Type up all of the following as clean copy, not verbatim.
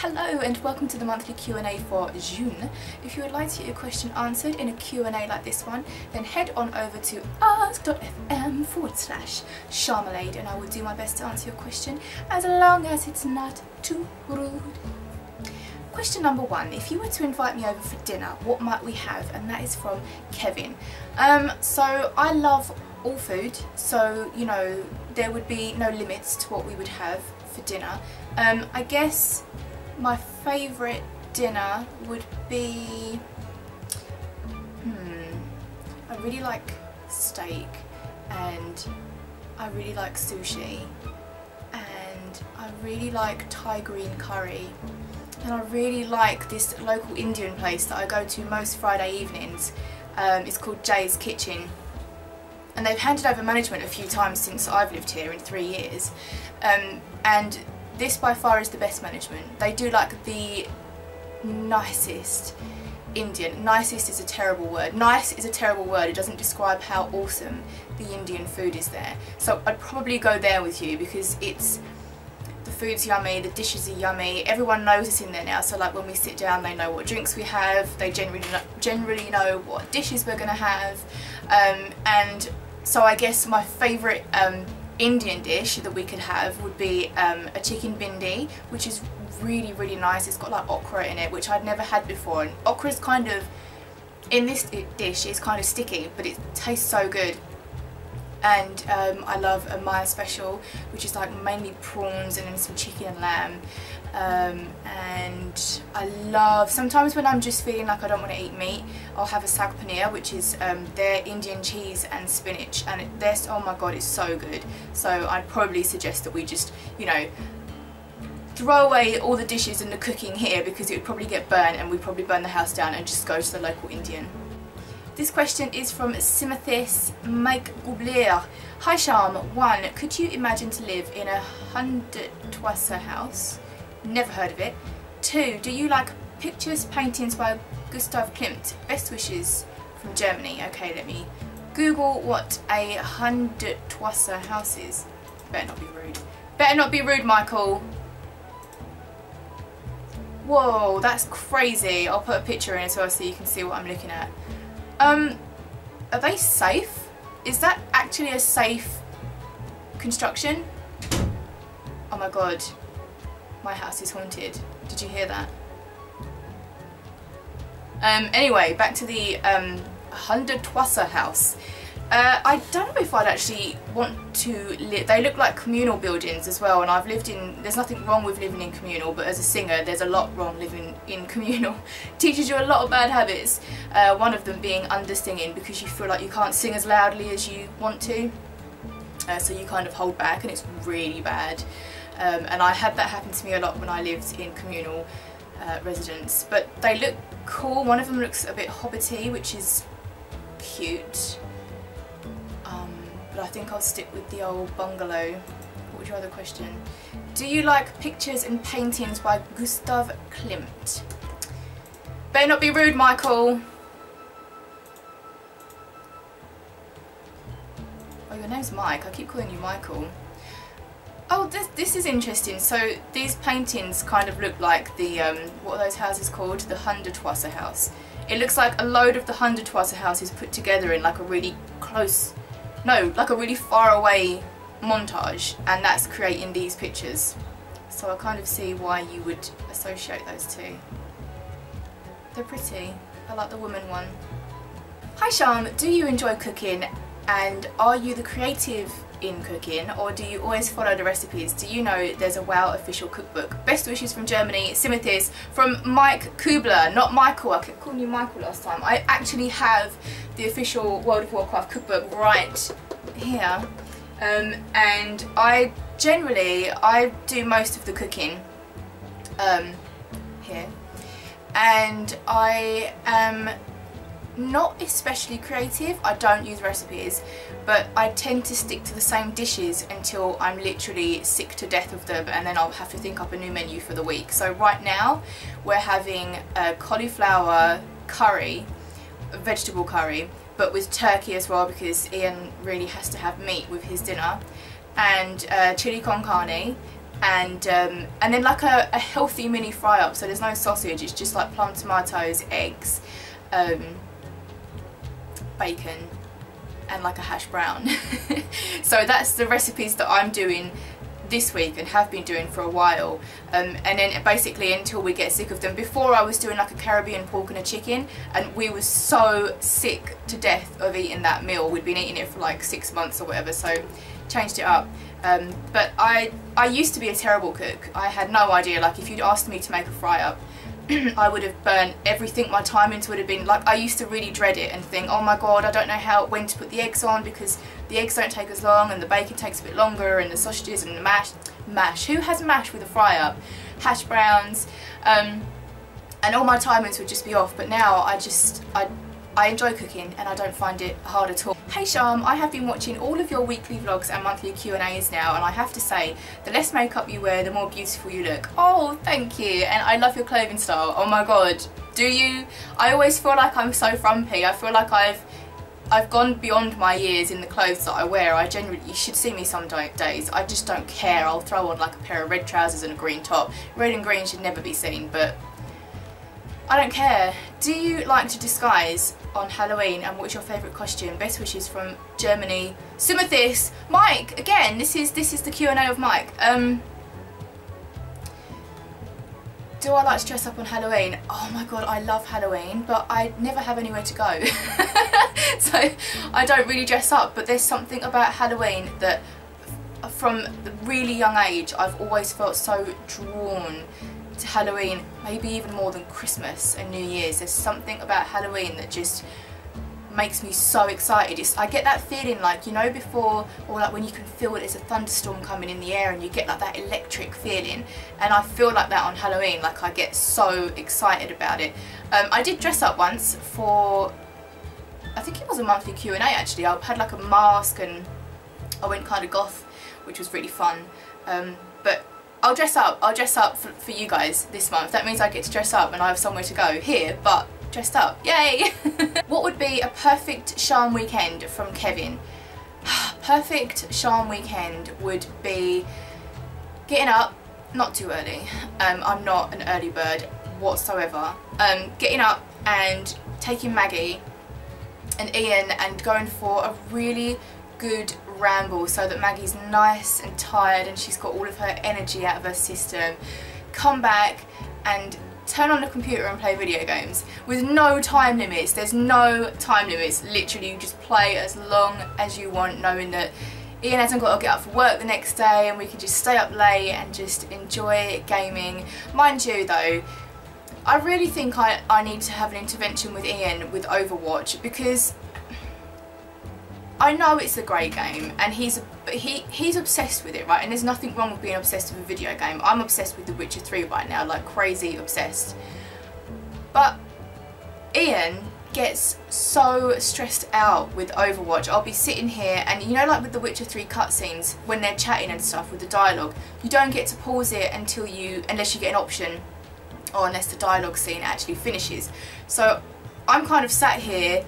Hello and welcome to the monthly Q&A for June. If you would like to get your question answered in a Q&A like this one, then head on over to ask.fm/Sharmalade and I will do my best to answer your question as long as it's not too rude. Question number one, if you were to invite me over for dinner, what might we have? And that is from Kevin. So I love all food, so you know there would be no limits to what we would have for dinner. I guess my favourite dinner would be, I really like steak and I really like sushi and I really like Thai green curry and I really like this local Indian place that I go to most Friday evenings. It's called Jay's Kitchen and they've handed over management a few times since I've lived here in 3 years, and this by far is the best management. They do like the nicest Indian. Nicest is a terrible word. Nice is a terrible word. It doesn't describe how awesome the Indian food is there. So I'd probably go there with you because the food's yummy, the dishes are yummy, everyone knows it's in there now, so like when we sit down they know what drinks we have, they generally know what dishes we're going to have, and so I guess my favourite Indian dish that we could have would be a chicken bindi, which is really nice. It's got like okra in it, which I'd never had before, and okra's kind of, in this dish, it's kind of sticky, but it tastes so good. And I love a Maya special, which is like mainly prawns and then some chicken and lamb. And I love, sometimes when I'm just feeling like I don't want to eat meat, I'll have a sag paneer, which is their Indian cheese and spinach, and oh my god, it's so good. So I'd probably suggest that we just, you know, throw away all the dishes and the cooking here because it would probably get burnt and we'd probably burn the house down and just go to the local Indian. This question is from Simothis Makegoubler. Hi Sharm, 1. Could you imagine to live in a 100-twasser house? Never heard of it. 2. Do you like pictures, paintings by Gustav Clement? Best wishes from Germany. Okay, let me Google what a 100-twasser house is. Better not be rude. Better not be rude, Michael. Whoa, that's crazy. I'll put a picture in as well so you can see what I'm looking at. Are they safe? Is that actually a safe construction? Oh my god, my house is haunted. Did you hear that? Anyway, back to the 100-twasser house. I don't know if I'd actually want to live. They look like communal buildings as well, and I've lived in, there's nothing wrong with living in communal, but as a singer there's a lot wrong living in communal. Teaches you a lot of bad habits, one of them being undersinging, because you feel like you can't sing as loudly as you want to, so you kind of hold back, and it's really bad. And I had that happen to me a lot when I lived in communal residence, but they look cool. One of them looks a bit hobbity, which is cute. But I think I'll stick with the old bungalow. What was your other question? Do you like pictures and paintings by Gustav Clement? Better not be rude, Michael. Oh, your name's Mike. I keep calling you Michael. Oh, this is interesting. So these paintings kind of look like the, what are those houses called? The 100-twasser house. It looks like a load of the 100-twasser houses put together in like a really close, no, like a really far away montage, and that's creating these pictures. So I kind of see why you would associate those two. They're pretty. I like the woman one. Hi Sharm, do you enjoy cooking, and are you the creative in cooking, or do you always follow the recipes? Do you know there's a WoW official cookbook? Best wishes from Germany, Simothis, from Mike Kubler, not Michael. I kept calling you Michael last time. I actually have the official World of Warcraft cookbook right here, and I do most of the cooking here, and I am not especially creative. I don't use recipes, but I tend to stick to the same dishes until I'm literally sick to death of them, and then I'll have to think up a new menu for the week. So right now we're having a cauliflower curry, vegetable curry, but with turkey as well because Ian really has to have meat with his dinner, and chili con carne, and then like a healthy mini fry up, so there's no sausage, it's just like plum tomatoes, eggs, bacon and like a hash brown. So that's the recipes that I'm doing this week and have been doing for a while, and then basically until we get sick of them. Before I was doing like a Caribbean pork and a chicken, and we were so sick to death of eating that meal. We'd been eating it for like 6 months or whatever, so changed it up. But I used to be a terrible cook. I had no idea, like if you'd asked me to make a fry up, I would have burnt everything. My timings would have been like, I used to really dread it and think, oh my god, I don't know when to put the eggs on, because the eggs don't take as long and the bacon takes a bit longer, and the sausages and the mash. Who has mash with a fry up? Hash browns, and all my timings would just be off. But now I enjoy cooking and I don't find it hard at all. Hey Sharm, I have been watching all of your weekly vlogs and monthly Q&As now, and I have to say, the less makeup you wear, the more beautiful you look. Oh, thank you. And I love your clothing style. Oh my god, do you? I always feel like I'm so frumpy. I feel like I've gone beyond my years in the clothes that I wear. I genuinely, you should see me some days, I just don't care. I'll throw on like a pair of red trousers and a green top. Red and green should never be seen, but I don't care. Do you like to disguise on Halloween, and what's your favourite costume? Best wishes from Germany. Simothis! Mike! Again, this is the Q&A of Mike. Do I like to dress up on Halloween? Oh my god, I love Halloween, but I never have anywhere to go. So I don't really dress up, but there's something about Halloween that from a really young age I've always felt so drawn to Halloween, maybe even more than Christmas and New Year's. There's something about Halloween that just makes me so excited. I get that feeling like, you know, before, or like when you can feel there's a thunderstorm coming in the air and you get like that electric feeling, and I feel like that on Halloween. Like I get so excited about it. I did dress up once for, I think it was a monthly Q&A actually. I had like a mask and I went kind of goth, which was really fun. But I'll dress up for you guys this month. That means I get to dress up and I have somewhere to go here, but dressed up, yay! What would be a perfect Sharm weekend from Kevin? Perfect Sharm weekend would be getting up, not too early, I'm not an early bird whatsoever, getting up and taking Maggie and Ian and going for a really good ramble so that Maggie's nice and tired and she's got all of her energy out of her system. Come back and turn on the computer and play video games with no time limits. There's no time limits. Literally, you just play as long as you want, knowing that Ian hasn't got to get up for work the next day and we can just stay up late and just enjoy gaming. Mind you though, I really think I need to have an intervention with Ian with Overwatch, because I know it's a great game and he's obsessed with it, right? And there's nothing wrong with being obsessed with a video game. I'm obsessed with The Witcher 3 right now, like crazy obsessed. But Ian gets so stressed out with Overwatch. I'll be sitting here and, you know, like with The Witcher 3 cutscenes, when they're chatting and stuff with the dialogue, you don't get to pause it unless you get an option, or unless the dialogue scene actually finishes. So I'm kind of sat here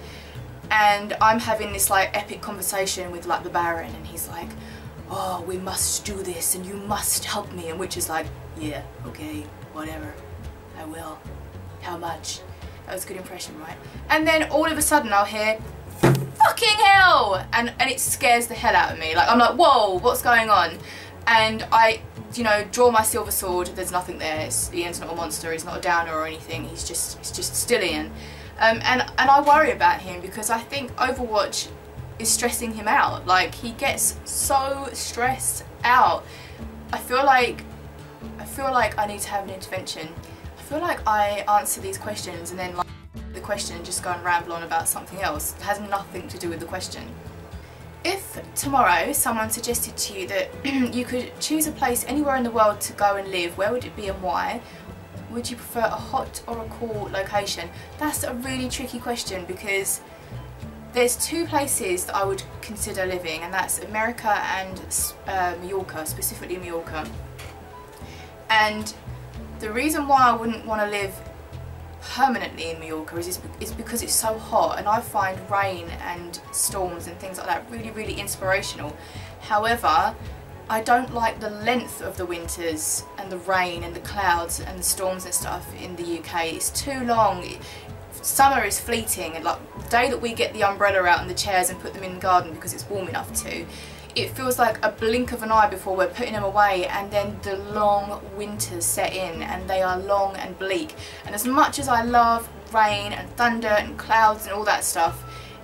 and I'm having this like epic conversation with like the Baron, and he's like, oh, we must do this and you must help me, and which is like, yeah, okay, whatever, I will. How much? That was a good impression, right? And then all of a sudden I'll hear, fucking hell! And it scares the hell out of me. Like, I'm like, whoa, what's going on? And I, you know, draw my silver sword. There's nothing there. Ian's not a monster, he's not a downer or anything, he's just still Ian. And I worry about him because I think Overwatch is stressing him out. Like, he gets so stressed out. I feel like I need to have an intervention. I feel like I answer these questions and then like the question and just go and ramble on about something else. It has nothing to do with the question. If tomorrow someone suggested to you that you could choose a place anywhere in the world to go and live, where would it be and why? Would you prefer a hot or a cool location? That's a really tricky question because there's two places that I would consider living, and that's America and Mallorca, specifically Mallorca. And the reason why I wouldn't want to live permanently in Mallorca is because it's so hot, and I find rain and storms and things like that really, really inspirational. However, I don't like the length of the winters and the rain and the clouds and the storms and stuff in the UK. It's too long. Summer is fleeting, and like the day that we get the umbrella out and the chairs and put them in the garden because it's warm enough to, it feels like a blink of an eye before we're putting them away, and then the long winters set in and they are long and bleak. And as much as I love rain and thunder and clouds and all that stuff,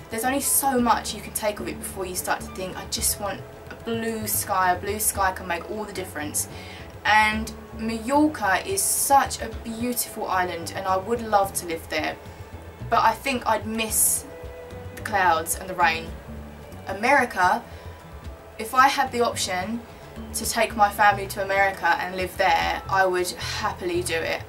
there's only so much you can take of it before you start to think, I just want a blue sky. A blue sky can make all the difference. And Mallorca is such a beautiful island and I would love to live there, but I think I'd miss the clouds and the rain. America, if I had the option to take my family to America and live there, I would happily do it.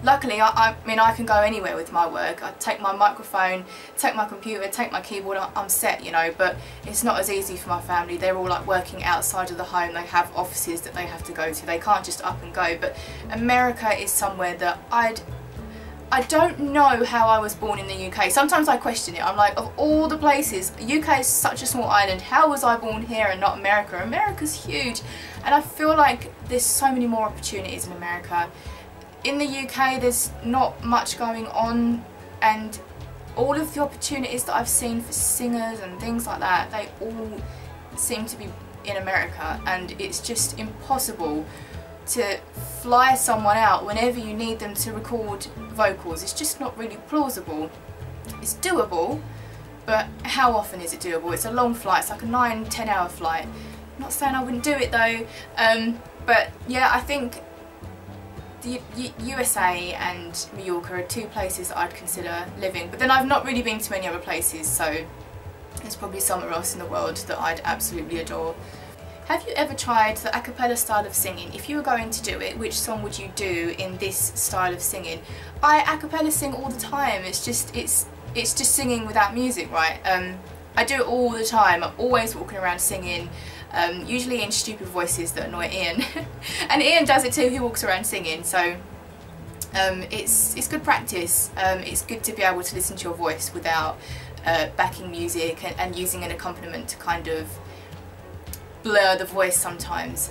Luckily, I mean, I can go anywhere with my work. I take my microphone, take my computer, take my keyboard, I'm set, you know, but it's not as easy for my family. They're all like working outside of the home. They have offices that they have to go to. They can't just up and go. But America is somewhere that I don't know how I was born in the UK. Sometimes I question it. I'm like, of all the places, UK is such a small island, how was I born here and not America? America's huge, and I feel like there's so many more opportunities in America. In the UK there's not much going on, and all of the opportunities that I've seen for singers and things like that, they all seem to be in America, and it's just impossible to fly someone out whenever you need them to record vocals. It's just not really plausible. It's doable, but how often is it doable? It's a long flight, it's like a 9-10 hour flight. I'm not saying I wouldn't do it though, but yeah, I think the USA and Mallorca are two places that I'd consider living, but then I've not really been to many other places, so there's probably somewhere else in the world that I'd absolutely adore. Have you ever tried the a cappella style of singing? If you were going to do it, which song would you do in this style of singing? I a cappella sing all the time. It's just singing without music, right? I do it all the time. I'm always walking around singing, usually in stupid voices that annoy Ian. And Ian does it too, he walks around singing, so it's good practice. It's good to be able to listen to your voice without backing music and using an accompaniment to kind of blur the voice sometimes.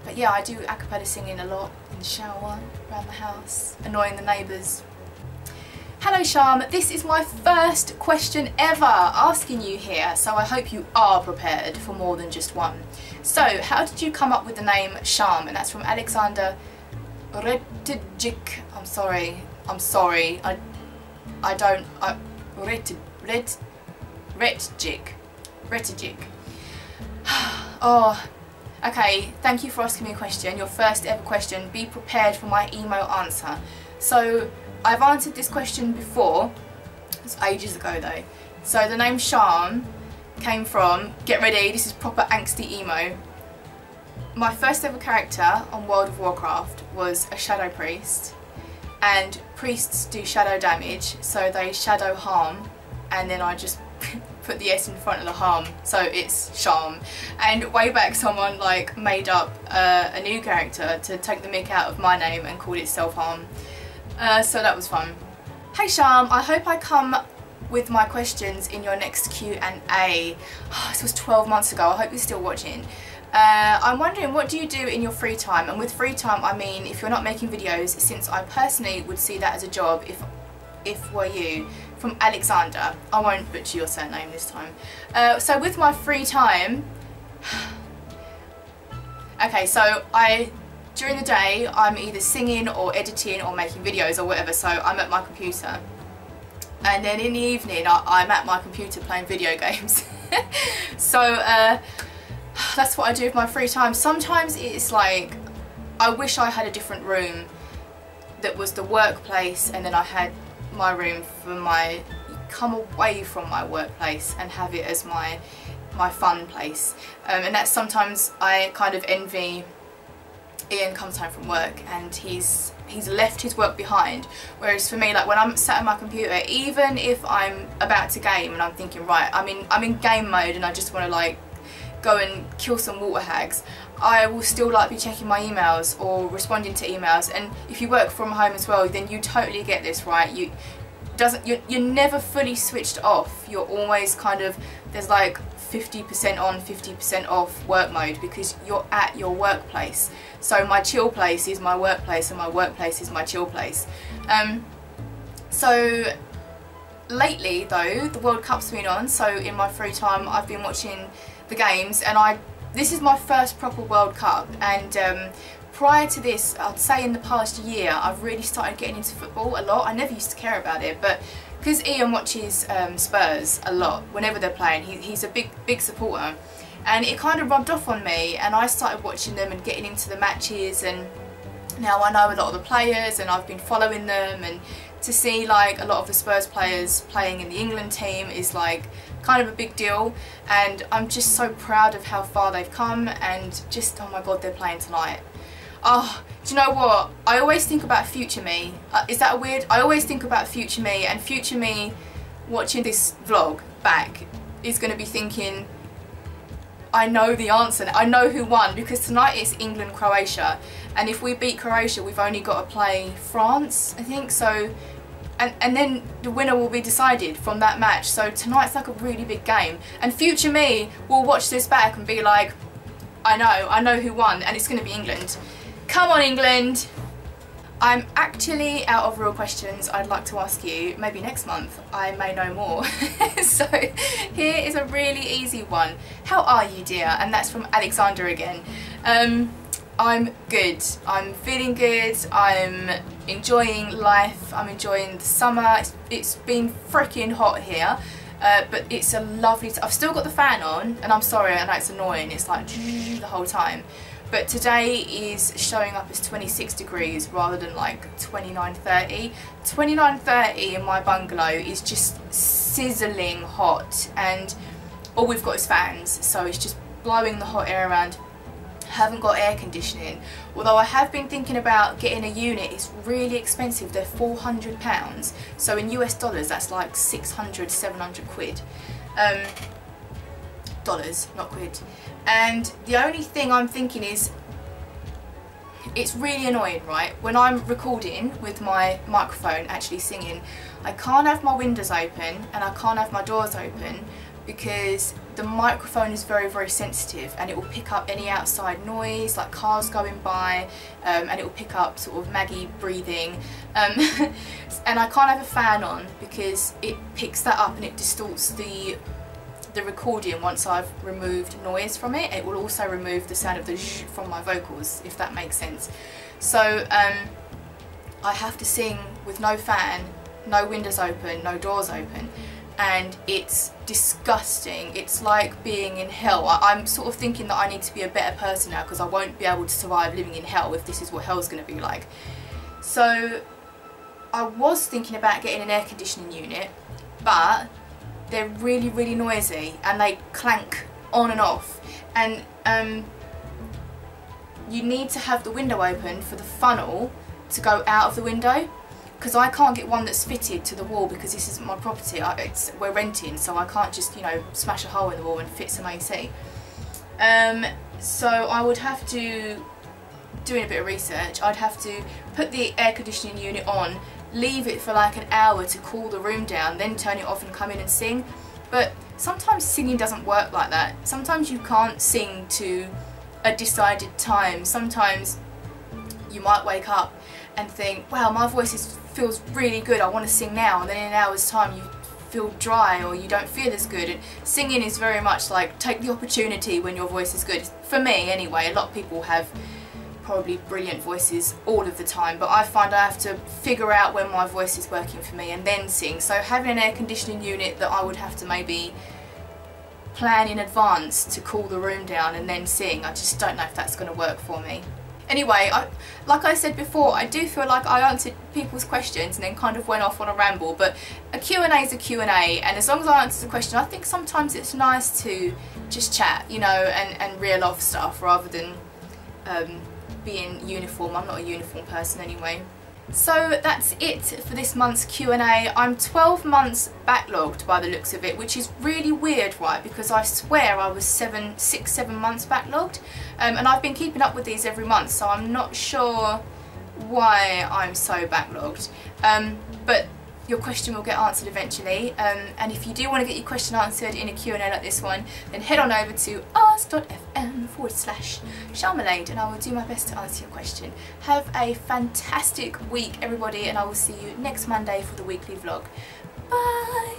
But yeah, I do a cappella singing a lot in the shower, around the house, annoying the neighbours. Hello Sharm, this is my first question ever asking you here, so I hope you are prepared for more than just one. So, how did you come up with the name Sharm? And that's from Alexander Retijic. I'm sorry, Retijic. Oh, okay, thank you for asking me a question, your first ever question. Be prepared for my email answer. So, I've answered this question before, it's ages ago though. So the name Sharm came from, get ready, this is proper angsty emo. My first ever character on World of Warcraft was a shadow priest, and priests do shadow damage, so they shadow harm, and then I just put the S in front of the harm, so it's Sharm. And way back someone like made up a new character to take the mick out of my name and called it self-harm. So that was fun. Hey Sharm, I hope I come with my questions in your next Q&A. Oh, this was 12 months ago, I hope you're still watching. I'm wondering, what do you do in your free time? And with free time I mean if you're not making videos, since I personally would see that as a job if were you. From Alexander. I won't butcher your surname this time. So with my free time, okay, so during the day I'm either singing or editing or making videos or whatever, so I'm at my computer, and then in the evening I'm at my computer playing video games. So that's what I do with my free time. Sometimes it's like I wish I had a different room that was the workplace, and then I had my room for my come away from my workplace and have it as my fun place, and that's sometimes I kind of envy. Ian comes home from work and he's left his work behind, whereas for me, like when I'm sat at my computer, even if I'm about to game and I'm thinking, right, I'm in game mode and I just want to like go and kill some water hags, I will still like be checking my emails or responding to emails. And if you work from home as well, then you totally get this, right? you're never fully switched off. You're always kind of, there's like 50% on, 50% off work mode, because you're at your workplace. So my chill place is my workplace and my workplace is my chill place. So lately though, the World Cup's been on, so in my free time I've been watching the games, and this is my first proper World Cup, and prior to this, I'd say in the past year, I've really started getting into football a lot. I never used to care about it, but because Ian watches Spurs a lot whenever they're playing, he's a big supporter, and it kind of rubbed off on me, and I started watching them and getting into the matches, and now I know a lot of the players and I've been following them, and to see like a lot of the Spurs players playing in the England team is like kind of a big deal, and I'm just so proud of how far they've come, and just, oh my god, they're playing tonight. Oh, do you know what? I always think about future me. Is that weird? I always think about future me, and future me watching this vlog back is going to be thinking, I know the answer. I know who won, because tonight it's England-Croatia, and if we beat Croatia, we've only got to play France, I think. So, and then the winner will be decided from that match. So tonight's like a really big game, and future me will watch this back and be like, I know who won, and it's going to be England. Come on, England! I'm actually out of real questions I'd like to ask you. Maybe next month I may know more. So here is a really easy one. How are you, dear? And that's from Alexander again. I'm good. I'm feeling good. I'm enjoying life. I'm enjoying the summer. It's been freaking hot here. But it's a lovely... I've still got the fan on, and I'm sorry, I know it's annoying. It's like the whole time. But today is showing up as 26 degrees rather than like 29, 30. 29, 30 in my bungalow is just sizzling hot, and all we've got is fans, so it's just blowing the hot air around. Haven't got air conditioning, although I have been thinking about getting a unit. It's really expensive. They're £400, so in US dollars that's like 600, 700 quid. Dollars, not quid. And the only thing I'm thinking is, it's really annoying, right? When I'm recording with my microphone, actually singing, I can't have my windows open and I can't have my doors open, because the microphone is very, very sensitive, and it will pick up any outside noise, like cars going by, and it will pick up sort of Maggie breathing. And I can't have a fan on because it picks that up and it distorts the recording once I've removed noise from it. It will also remove the sound of the zh from my vocals, if that makes sense. So I have to sing with no fan, no windows open, no doors open, and it's disgusting. It's like being in hell. I'm sort of thinking that I need to be a better person now, because I won't be able to survive living in hell if this is what hell's going to be like. So I was thinking about getting an air conditioning unit, but they're really, really noisy, and they clank on and off, and you need to have the window open for the funnel to go out of the window, because I can't get one that's fitted to the wall, because this isn't my property. We're renting, so I can't just, you know, smash a hole in the wall and fit some AC. So I would have to, doing a bit of research, I'd have to put the air conditioning unit on, leave it for like an hour to cool the room down, then turn it off and come in and sing. But sometimes singing doesn't work like that. Sometimes you can't sing to a decided time. Sometimes you might wake up and think, wow, my voice feels really good, I want to sing now, and then in an hour's time you feel dry or you don't feel as good. And singing is very much like, take the opportunity when your voice is good. For me anyway. A lot of people have probably brilliant voices all of the time, but I find I have to figure out when my voice is working for me and then sing. So having an air conditioning unit that I would have to maybe plan in advance to cool the room down and then sing, I just don't know if that's going to work for me. Anyway, like I said before, I do feel like I answered people's questions and then kind of went off on a ramble, but a Q&A is a Q&A, and as long as I answer the question, I think sometimes it's nice to just chat, you know, and reel off stuff rather than being uniform. I'm not a uniform person anyway. So that's it for this month's Q&A. I'm 12 months backlogged by the looks of it, which is really weird, right? Because I swear I was 6, 7 months backlogged, and I've been keeping up with these every month, so I'm not sure why I'm so backlogged. But your question will get answered eventually. And if you do want to get your question answered in a Q&A like this one, then head on over to ask.fm/Sharmalade and I will do my best to answer your question. Have a fantastic week, everybody, and I will see you next Monday for the weekly vlog. Bye!